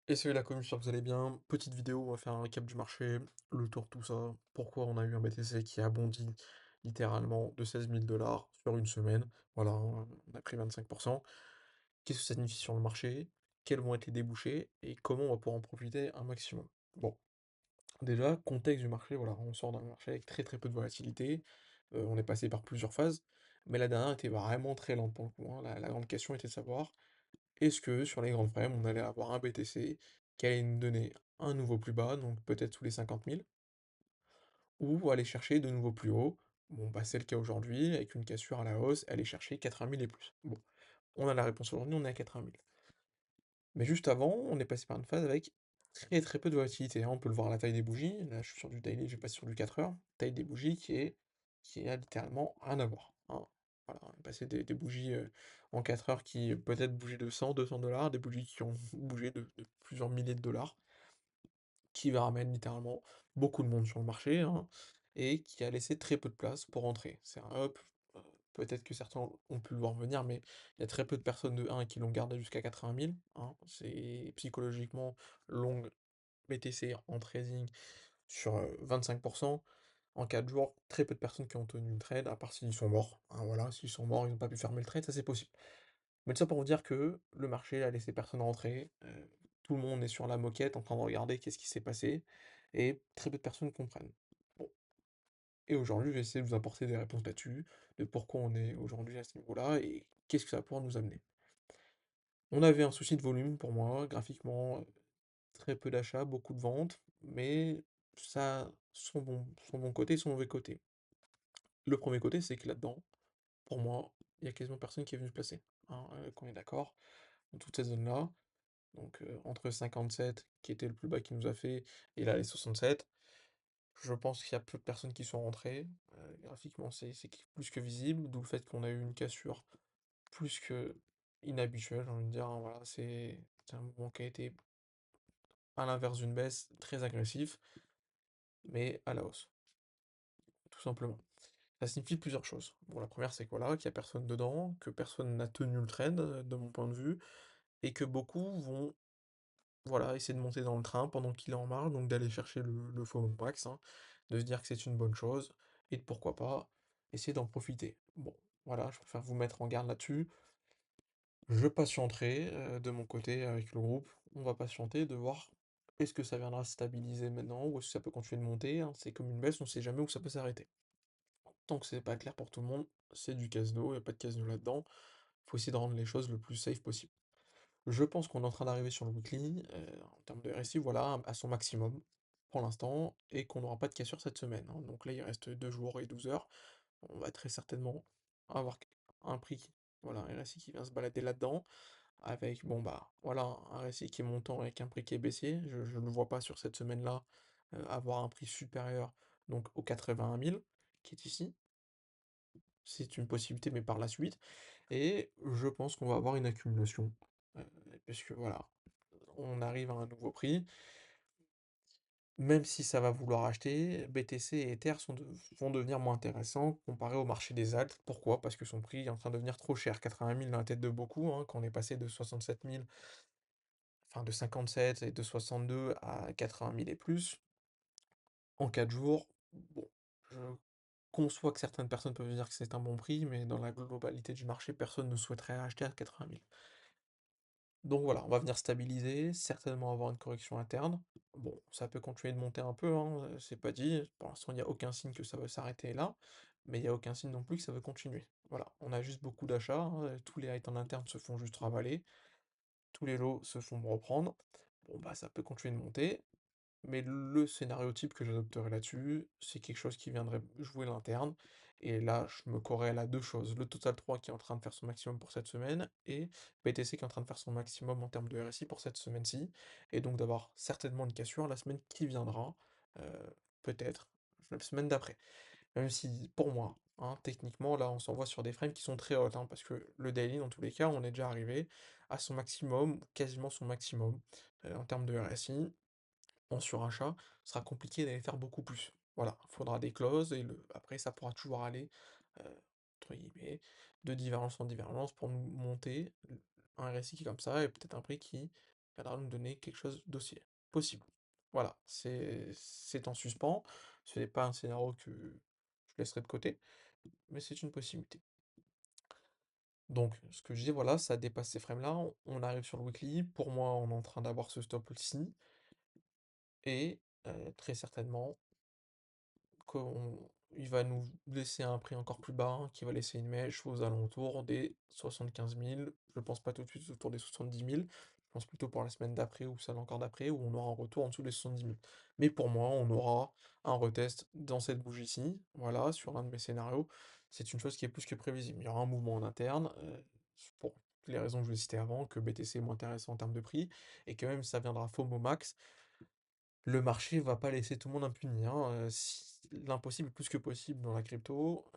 Et salut la commu, j'espère que vous allez bien. Petite vidéo, on va faire un récap du marché, le tour de tout ça, pourquoi on a eu un BTC qui a bondi littéralement de 16 000 $ sur une semaine. Voilà, hein, on a pris 25%. Qu'est-ce que ça signifie sur le marché? Quels vont être les débouchés? Et comment on va pouvoir en profiter un maximum? Bon, déjà, contexte du marché, voilà, on sort d'un marché avec très très peu de volatilité, on est passé par plusieurs phases, mais la dernière était vraiment très lente pour le coup, hein. La grande question était de savoir est-ce que sur les grandes frames, on allait avoir un BTC qui allait nous donner un nouveau plus bas, donc peut-être sous les 50 000, ou aller chercher de nouveaux plus hauts? Bon, bah, c'est le cas aujourd'hui, avec une cassure à la hausse, aller chercher 80 000 et plus. Bon, on a la réponse aujourd'hui, on est à 80 000. Mais juste avant, on est passé par une phase avec très très peu de volatilité, hein. On peut le voir à la taille des bougies, là je suis sur du daily, je vais passer sur du 4 heures, taille des bougies qui a littéralement rien à voir, hein. Voilà, on est passé des bougies en 4 heures qui peut-être bougeaient de 100, 200 $, des bougies qui ont bougé de plusieurs milliers de dollars, qui va ramener littéralement beaucoup de monde sur le marché, hein, et qui a laissé très peu de place pour entrer. C'est un up, heu, peut-être que certains ont pu le voir venir, mais il y a très peu de personnes de un qui l'ont gardé jusqu'à 80 000, hein. C'est psychologiquement long BTC en trading sur, 25%. En 4 jours, très peu de personnes qui ont tenu le trade, à part s'ils sont morts, hein, voilà, s'ils sont morts, ils ont pas pu fermer le trade, ça c'est possible. Mais tout ça pour vous dire que le marché a laissé personne rentrer, tout le monde est sur la moquette en train de regarder qu'est-ce qui s'est passé, et très peu de personnes comprennent. Bon, et aujourd'hui, je vais essayer de vous apporter des réponses là-dessus, de pourquoi on est aujourd'hui à ce niveau-là, et qu'est-ce que ça va pouvoir nous amener. On avait un souci de volume pour moi, graphiquement, très peu d'achats, beaucoup de ventes, mais ça a son bon côté et son mauvais côté. Le premier côté, c'est que là-dedans, pour moi, il y a quasiment personne qui est venu se placer, hein, qu'on est d'accord, dans toute cette zone-là. Donc entre 57 qui était le plus bas qu'il nous a fait, et là les 67, je pense qu'il y a peu de personnes qui sont rentrées. Graphiquement c'est plus que visible, d'où le fait qu'on a eu une cassure plus que inhabituelle, j'ai envie de dire, hein, voilà, c'est un mouvement qui a été, à l'inverse d'une baisse, très agressif, mais à la hausse, tout simplement. Ça signifie plusieurs choses. Bon, la première c'est que voilà, qu'il y a personne dedans, que personne n'a tenu le trend, de mon point de vue, et que beaucoup vont, voilà, essayer de monter dans le train pendant qu'il est en marche, donc d'aller chercher le faux max, hein, de se dire que c'est une bonne chose, et de pourquoi pas essayer d'en profiter. Bon, voilà, je préfère vous mettre en garde là-dessus. Je patienterai de mon côté avec le groupe, on va patienter de voir est-ce que ça viendra se stabiliser maintenant ou est-ce que ça peut continuer de monter, hein. C'est comme une baisse, on sait jamais où ça peut s'arrêter. Tant que c'est pas clair pour tout le monde, c'est du casino, il y a pas de casino là-dedans, faut essayer de rendre les choses le plus safe possible. Je pense qu'on est en train d'arriver sur le weekly, en termes de RSI, voilà, à son maximum, pour l'instant, et qu'on n'aura pas de cassure cette semaine, hein. Donc là, il reste 2 jours et 12 heures. On va très certainement avoir un prix voilà, un RSI qui vient se balader là-dedans, avec, bon, bah, voilà, un RSI qui est montant avec un prix qui est baissier. Je ne le vois pas sur cette semaine-là, avoir un prix supérieur, donc aux 81 000, qui est ici. C'est une possibilité, mais par la suite, et je pense qu'on va avoir une accumulation, heu, puisque voilà, on arrive à un nouveau prix. Même si ça va vouloir acheter, BTC et Ether vont devenir moins intéressants comparés au marché des alts. Pourquoi? Parce que son prix est en train de devenir trop cher. 80 000 dans la tête de beaucoup, hein, quand on est passé de 67 000, enfin de 57 et de 62 à 80 000 et plus, en 4 jours. Bon, je conçois que certaines personnes peuvent dire que c'est un bon prix, mais dans la globalité du marché, personne ne souhaiterait acheter à 80 000. Donc voilà, on va venir stabiliser, certainement avoir une correction interne. Bon, ça peut continuer de monter un peu, hein, c'est pas dit. Pour l'instant, il n'y a aucun signe que ça va s'arrêter là, mais il n'y a aucun signe non plus que ça veut continuer. Voilà, on a juste beaucoup d'achats, hein, tous les highs en interne se font juste ravaler, tous les lows se font reprendre. Bon bah ça peut continuer de monter, mais le scénario type que j'adopterais là-dessus, c'est quelque chose qui viendrait jouer l'interne, et là, je me corrèle à 2 choses. Le Total 3 qui est en train de faire son maximum pour cette semaine, et BTC qui est en train de faire son maximum en termes de RSI pour cette semaine-ci, et donc d'avoir certainement une cassure la semaine qui viendra, peut-être la semaine d'après. Même si, pour moi, hein, techniquement, là, on s'envoie sur des frames qui sont très hautes, hein, parce que le daily, dans tous les cas, on est déjà arrivé à son maximum, quasiment son maximum, en termes de RSI. En surachat, ce sera compliqué d'aller faire beaucoup plus. Voilà, faudra des clauses, et après ça pourra toujours aller, entre guillemets, de divergence en divergence pour nous monter un RSI qui est comme ça, et peut-être un prix qui viendra nous donner quelque chose d'aussi possible. Voilà, c'est en suspens, ce n'est pas un scénario que je laisserai de côté, mais c'est une possibilité. Donc, ce que je dis, voilà, ça dépasse ces frames-là, on arrive sur le weekly, pour moi, on est en train d'avoir ce stop-ci, et très certainement qu'on il va nous laisser un prix encore plus bas, hein, qui va laisser une mèche aux alentours des 75 000. Je pense pas tout de suite autour des 70 000. Je pense plutôt pour la semaine d'après ou celle encore d'après, où on aura un retour en dessous des 70 000. Mais pour moi, on aura un retest dans cette bougie-ci, voilà, sur un de mes scénarios. C'est une chose qui est plus que prévisible. Il y aura un mouvement en interne, pour les raisons que je vous ai citées avant, que BTC est moins intéressant en termes de prix, et que même si ça viendra FOMO max, le marché va pas laisser tout le monde impuni, hein, si l'impossible est plus que possible dans la crypto,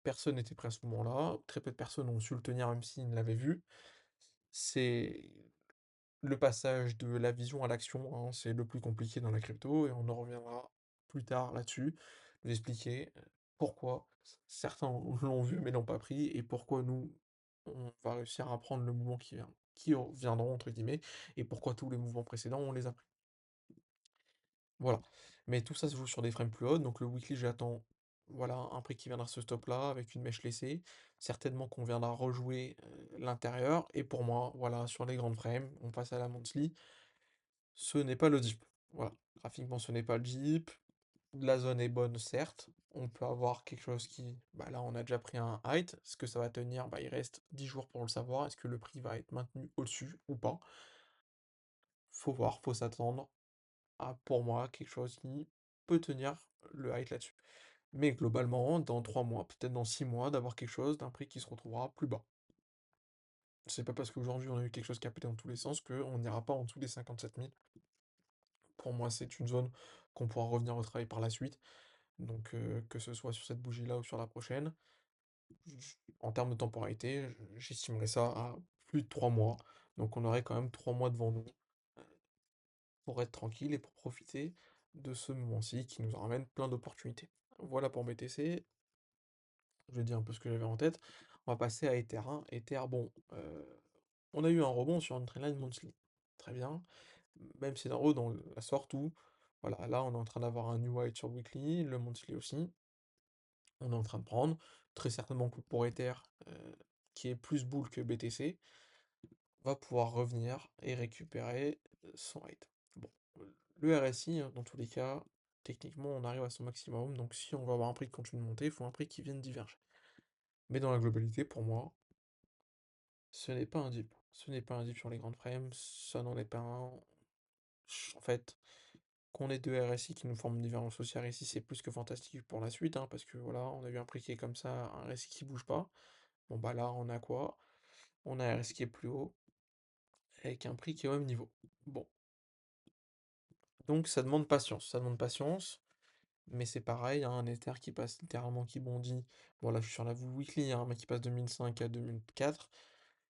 personne n'était prêt à ce moment-là, très peu de personnes ont su le tenir même s'ils ne l'avaient vu. C'est le passage de la vision à l'action, hein, c'est le plus compliqué dans la crypto et on en reviendra plus tard là-dessus. Je vais expliquer, pourquoi certains l'ont vu mais l'ont pas pris et pourquoi nous, on va réussir à prendre le mouvement qui viendront entre guillemets et pourquoi tous les mouvements précédents, on les a pris. Voilà, mais tout ça se joue sur des frames plus hautes, donc le weekly j'attends, voilà, un prix qui viendra se stop là, avec une mèche laissée. Certainement qu'on viendra rejouer, l'intérieur et pour moi, voilà, sur les grandes frames, on passe à la monthly, ce n'est pas le dip. Voilà, graphiquement ce n'est pas le dip, la zone est bonne certes, on peut avoir quelque chose qui bah, là on a déjà pris un height, est-ce que ça va tenir? Bah, il reste 10 jours pour le savoir, est-ce que le prix va être maintenu au-dessus ou pas? Faut voir, faut s'attendre. Ah, pour moi, quelque chose qui peut tenir le hype là-dessus. Mais globalement, dans 3 mois, peut-être dans 6 mois, d'avoir quelque chose d'un prix qui se retrouvera plus bas. C'est pas parce qu'aujourd'hui on a eu quelque chose qui a pété dans tous les sens qu'on n'ira pas en dessous des 57 000. Pour moi, c'est une zone qu'on pourra revenir au travail par la suite. Donc, que ce soit sur cette bougie-là ou sur la prochaine, en termes de temporalité, j'estimerais ça à plus de 3 mois. Donc on aurait quand même 3 mois devant nous pour être tranquille et pour profiter de ce moment-ci qui nous ramène plein d'opportunités. Voilà pour BTC, je vais dire un peu ce que j'avais en tête. On va passer à Ether, hein. Ether, bon, on a eu un rebond sur une trendline monthly. Très bien. Même scénario dans la sorte où, voilà, là on est en train d'avoir un new white sur le weekly, le monthly aussi. On est en train de prendre. Très certainement que pour Ether, qui est plus bull que BTC, va pouvoir revenir et récupérer son rate. Bon, le RSI, hein, dans tous les cas, techniquement, on arrive à son maximum, donc si on veut avoir un prix qui continue de monter, il faut un prix qui vienne diverger. Mais dans la globalité, pour moi, ce n'est pas un dip. Ce n'est pas un dip sur les grandes frames, ça n'en est pas un. En fait, qu'on ait deux RSI qui nous forment une divergence haussière ici, c'est plus que fantastique pour la suite, hein, parce que voilà, on a eu un prix qui est comme ça, un RSI qui bouge pas. Bon bah là, on a quoi? On a un RSI qui est plus haut, avec un prix qui est au même niveau. Bon, donc ça demande patience, mais c'est pareil, hein, un Ether qui passe littéralement, qui bondit, bon là je suis sur la weekly, hein, mais qui passe de 1005 à 2004,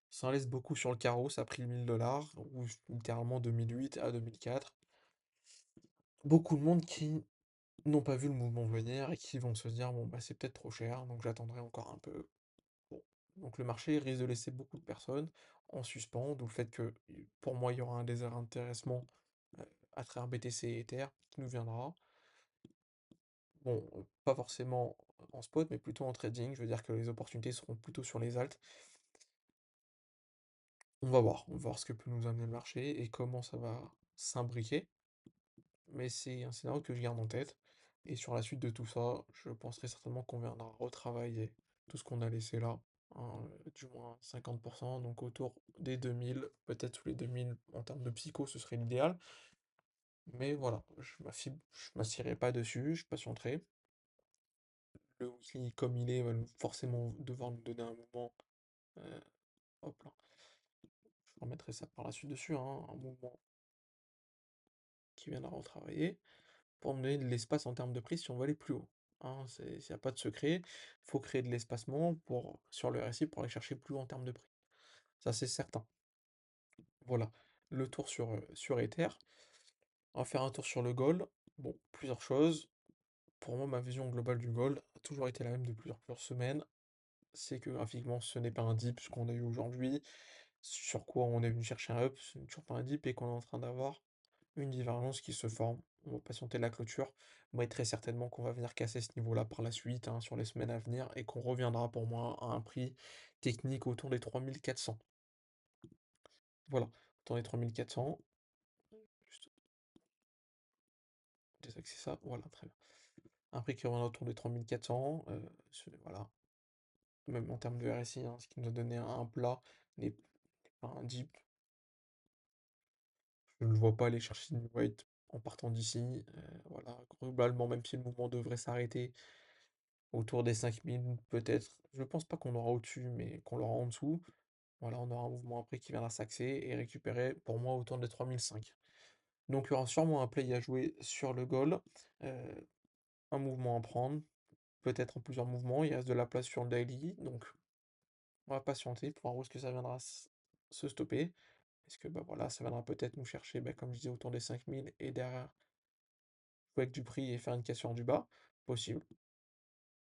ça en laisse beaucoup sur le carreau, ça a pris le 1000 $, ou littéralement 2008 à 2004. Beaucoup de monde qui n'ont pas vu le mouvement venir et qui vont se dire, bon bah c'est peut-être trop cher, donc j'attendrai encore un peu. Bon. Donc le marché risque de laisser beaucoup de personnes en suspens, d'où le fait que pour moi il y aura un désintéressement à travers BTC et Ether qui nous viendra. Bon, pas forcément en spot, mais plutôt en trading. Je veux dire que les opportunités seront plutôt sur les alts. On va voir ce que peut nous amener le marché et comment ça va s'imbriquer. Mais c'est un scénario que je garde en tête. Et sur la suite de tout ça, je penserai certainement qu'on viendra retravailler tout ce qu'on a laissé là, hein, du moins 50%, donc autour des 2000, peut-être sous les 2000 en termes de psycho, ce serait l'idéal. Mais voilà, je m'assierai pas dessus, je patienterai. Le weekly, comme il est, va forcément devoir nous donner un mouvement. euh, Hop là, je remettrai ça par la suite dessus, hein, un mouvement qui viendra retravailler, pour nous donner de l'espace en termes de prix si on veut aller plus haut. Hein, il n'y a pas de secret, il faut créer de l'espacement sur le RSI pour aller chercher plus haut en termes de prix. Ça c'est certain. Voilà, le tour sur Ether. On va faire un tour sur le gold. Bon, plusieurs choses. Pour moi, ma vision globale du gold a toujours été la même depuis plusieurs semaines. C'est que graphiquement, ce n'est pas un dip ce qu'on a eu aujourd'hui. sur quoi on est venu chercher un up, c'est toujours pas un dip, et qu'on est en train d'avoir une divergence qui se forme. On va patienter la clôture, mais très certainement qu'on va venir casser ce niveau-là par la suite, hein, sur les semaines à venir, et qu'on reviendra pour moi à un prix technique autour des 3400. Voilà, autour des 3400. Juste désaxer ça, voilà, très bien. Un prix qui reviendra autour des 3400, voilà. Même en termes de RSI, hein, ce qui nous a donné un plat n'est pas un dip. Je ne vois pas aller chercher une weight en partant d'ici. Voilà, globalement, même si le mouvement devrait s'arrêter autour des 5000, peut-être. Je pense pas qu'on aura au-dessus, mais qu'on l'aura en dessous. Voilà, on aura un mouvement après qui viendra s'axer et récupérer pour moi autour des 3005. Donc il y aura sûrement un play à jouer sur le goal, euh, un mouvement à prendre, peut-être en plusieurs mouvements. Il reste de la place sur le daily, donc on va patienter pour voir où est-ce que ça viendra se stopper. Est-ce que bah voilà, ça viendra peut-être nous chercher, bah, comme je disais, autour des 5000 et derrière jouer avec du prix et faire une cassure du bas? Possible.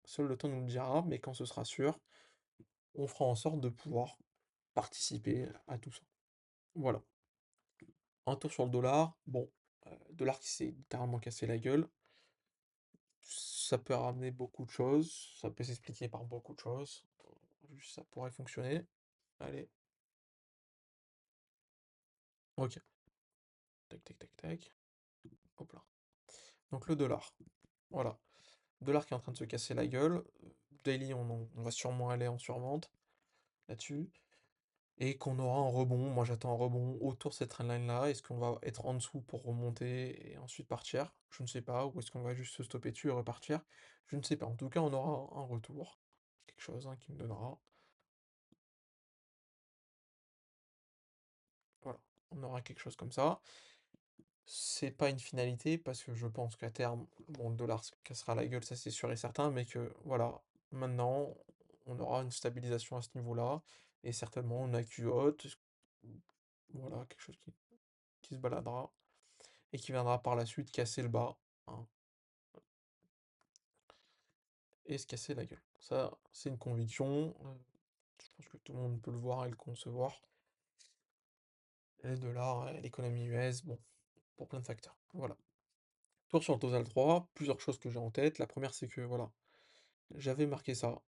Seul le temps nous le dira, mais quand ce sera sûr, on fera en sorte de pouvoir participer à tout ça. Voilà. Un tour sur le dollar. Bon, dollar qui s'est littéralement cassé la gueule. Ça peut ramener beaucoup de choses. Ça peut s'expliquer par beaucoup de choses. Juste ça pourrait fonctionner. Allez. Ok. Tac, tac, tac, tac. Hop là. Donc le dollar. Voilà. Dollar qui est en train de se casser la gueule. Daily, on va sûrement aller en survente là-dessus. Et qu'on aura un rebond. Moi, j'attends un rebond autour de cette trendline-là. Est-ce qu'on va être en dessous pour remonter et ensuite partir? Je ne sais pas. Ou est-ce qu'on va juste se stopper dessus et repartir? Je ne sais pas. En tout cas, on aura un retour. Quelque chose, hein, qui me donnera. Voilà. On aura quelque chose comme ça. C'est pas une finalité parce que je pense qu'à terme, bon, le dollar se cassera la gueule, ça c'est sûr et certain, mais que voilà, maintenant, on aura une stabilisation à ce niveau-là, et certainement une actu haute, voilà, quelque chose qui se baladera, et qui viendra par la suite casser le bas, hein, et se casser la gueule. Ça, c'est une conviction, je pense que tout le monde peut le voir et le concevoir. Et le dollar, l'économie US, bon, pour plein de facteurs. Voilà. Tour sur le Total 3, plusieurs choses que j'ai en tête. La première, c'est que voilà, j'avais marqué ça,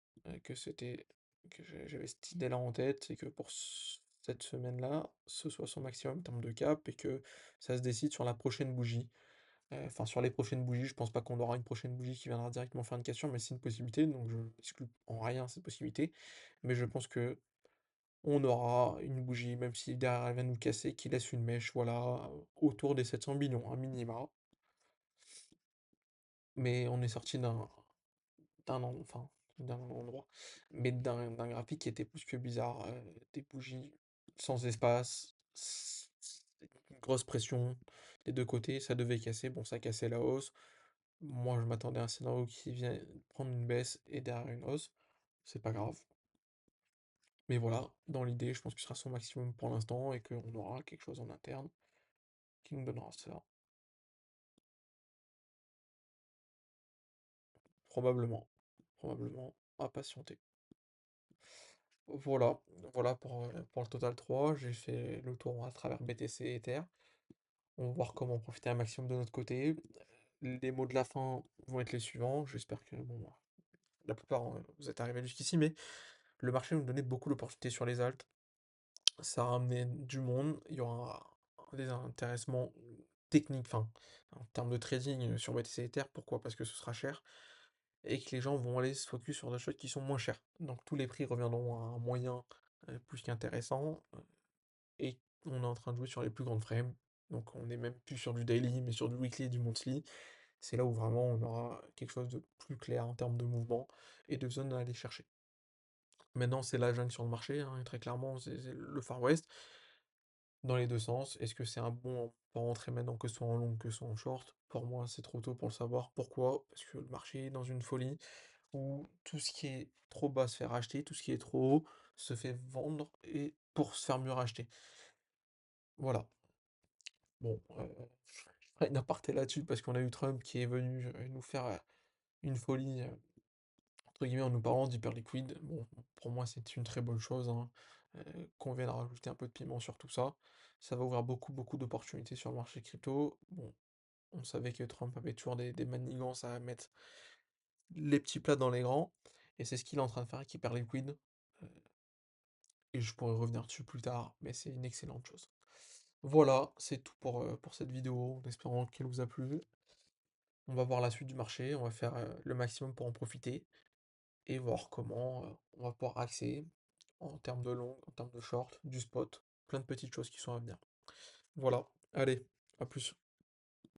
que c'était que j'avais cette idée-là en tête, c'est que pour cette semaine-là, ce soit son maximum en termes de cap et que ça se décide sur la prochaine bougie. Enfin, sur les prochaines bougies, je pense pas qu'on aura une prochaine bougie qui viendra directement faire une cassure, mais c'est une possibilité, donc je n'exclus en rien cette possibilité. Mais je pense que on aura une bougie, même si derrière elle vient nous casser, qui laisse une mèche, voilà, autour des 700 millions, un minima. Mais on est sorti enfin, d'un endroit, mais d'un graphique qui était plus que bizarre. Des bougies sans espace, une grosse pression des deux côtés, ça devait casser. Bon, ça cassait la hausse. Moi, je m'attendais à un scénario qui vient prendre une baisse et derrière une hausse. C'est pas grave. Mais voilà, dans l'idée, je pense que ce sera son maximum pour l'instant et qu'on aura quelque chose en interne qui nous donnera ça. Probablement. Probablement à patienter. Voilà, voilà pour le Total 3. J'ai fait le tour à travers BTC et Ether. On va voir comment profiter un maximum de notre côté. Les mots de la fin vont être les suivants. J'espère que bon, la plupart vous êtes arrivés jusqu'ici, mais le marché nous donnait beaucoup d'opportunités sur les alts. Ça a ramené du monde. Il y aura des intéressements techniques, enfin, en termes de trading sur BTC Ether. Pourquoi? Parce que ce sera cher et que les gens vont aller se focus sur des choses qui sont moins chères. Donc tous les prix reviendront à un moyen plus qu'intéressant. Et on est en train de jouer sur les plus grandes frames. Donc on est même plus sur du daily, mais sur du weekly et du monthly. C'est là où vraiment on aura quelque chose de plus clair en termes de mouvement et de zones à aller chercher. Maintenant, c'est la jungle sur le marché, hein, et très clairement, c'est le Far West, dans les deux sens. Est-ce que c'est un bon pour rentrer maintenant, que ce soit en long, que ce soit en short? Pour moi, c'est trop tôt pour le savoir. Pourquoi? Parce que le marché est dans une folie où tout ce qui est trop bas se fait racheter, tout ce qui est trop haut se fait vendre et pour se faire mieux racheter. Voilà. Bon, je ferai une aparté là-dessus parce qu'on a eu Trump qui est venu nous faire une folie, entre guillemets, en nous parlant d'hyperliquide. Bon, pour moi, c'est une très bonne chose, hein. qu'on vienne rajouter un peu de piment sur tout ça. Ça va ouvrir beaucoup, beaucoup d'opportunités sur le marché crypto. Bon, on savait que Trump avait toujours des manigances à mettre les petits plats dans les grands, et c'est ce qu'il est en train de faire avec Hyperliquid, et je pourrais revenir dessus plus tard, mais c'est une excellente chose. Voilà, c'est tout pour cette vidéo, en espérant qu'elle vous a plu. On va voir la suite du marché, on va faire, le maximum pour en profiter et voir comment, on va pouvoir axer en termes de long, en termes de short, du spot, plein de petites choses qui sont à venir. Voilà, allez, à plus.